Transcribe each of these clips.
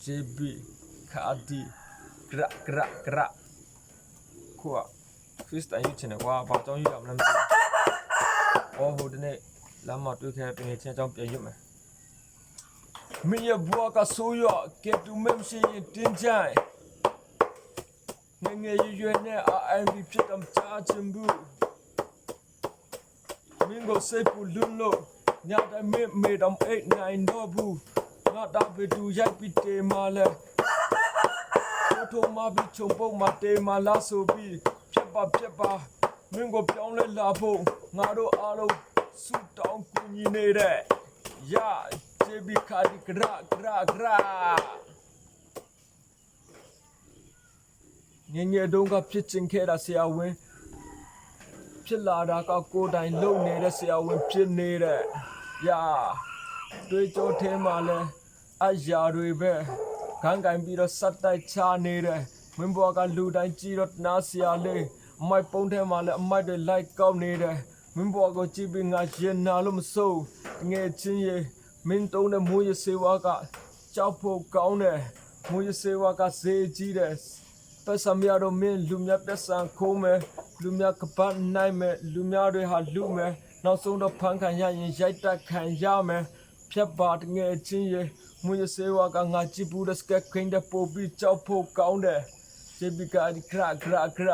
JB ခါဒီဂရဂရဂရခွာခရစ်စတန်ယူချင်တယ်ကွာဘာကြောင့်ယူရမလဲမသိဘူးဟိုတနေ့လမ်းမှာတွေ့ခဲ့တဲ့ငွေချင်းအကြောင်းပြန်ရွတ်မယ်မင်းရဲ့ဘွားကဆိုးရကဲတူမမရှိရင်တင်းကြိုင်ငငယ်ရွယ်နဲ့ RMB ဖြစ်တော့ချာချင်ဘူးမင်းကိုစိတ်ပူလွန်းလို့ညတိုင်းမေတော့အိတ်နိုင်တော့ဘူးငါတာပဲတူရိုက်ပြီးတေးမာလဲထိုးမပြီးချုံပုတ်မတေးမာလားဆိုပြီးဖြတ်ပါမင်းကိုပြောင်းလဲလာဖို့ငါတို့အားလုံးဆူတောင်းကူညီနေတဲ့ယာ JB ခါဒီဂရငယ်တုန်းကဖြစ်ချင်ခဲ့တာဆရာဝန်ဖြစ်လာတာကကိုယ်တိုင်လုံနေတဲ့ဆရာဝန်ဖြစ်နေတဲ့ယာတွေးကြောထဲမှာလဲအရာတွေပဲခံကင်ပြီးတော့စက်တိုက်ချနေတဲ့မင်းဘွားကလူတိုင်းကြည့်တော့နားဆရာလေးအမိုက်ပုံးထဲမှာလဲအမိုက်တွေလိုက်ကောက်နေတယ်မင်းဘွားကိုကြည့်ပြီးငါရင်နာလို့မစိုးငယ်ချင်းရေမင်းတုံးတဲ့မိုးရစေဝါကကြောက်ဖို့ကောင်းတယ်မိုးရစေဝါကဈေးကြီးတယ်ပတ်စံများတော့မင်းလူများပတ်စံခိုးမယ်လူများကပတ်နိုင်မယ်လူများတွေဟာလူမယ်နောက်ဆုံးတော့ဖန်ခံရရင်ရိုက်တက်ခံရမယ်ဖြတ်ပါတငယ်ချင်းရေမိုးရစေဝါကငါကြည့်ဘူးတဲ့စကက်ခင်းတဲ့ပို့ပြီးကြောက်ဖို့ကောင်းတယ် JB ကဒီခရ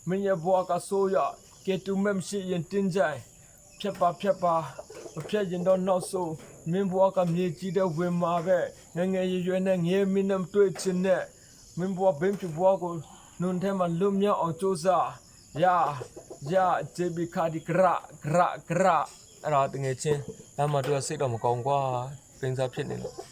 မင်းရဲ့ဘွားကဆိုးရကဲတူမမရှိရင်တင်းကြိုင်ဖြတ်ပါမဖြတ်ရင်တော့နောက်ဆုံးမင်းဘွားကမြေကြီးတဲ့ဝင်မှာပဲငငယ်ရွယ်နဲ့ငယ်မင်းနဲ့တွေ့ချင်တဲ့မင်းဘွားဘင်းပြဘွားကိုနွန်ထဲမှာလွတ်မြောက်အောင်ကြိုးစားယာ JB ခါဒီဂရအဲ့ဒါတငယ်ချင်းလမ်းမှာတွေ့စိတ်တော့မကောင်းကွာပင်စားဖြစ်နေလို့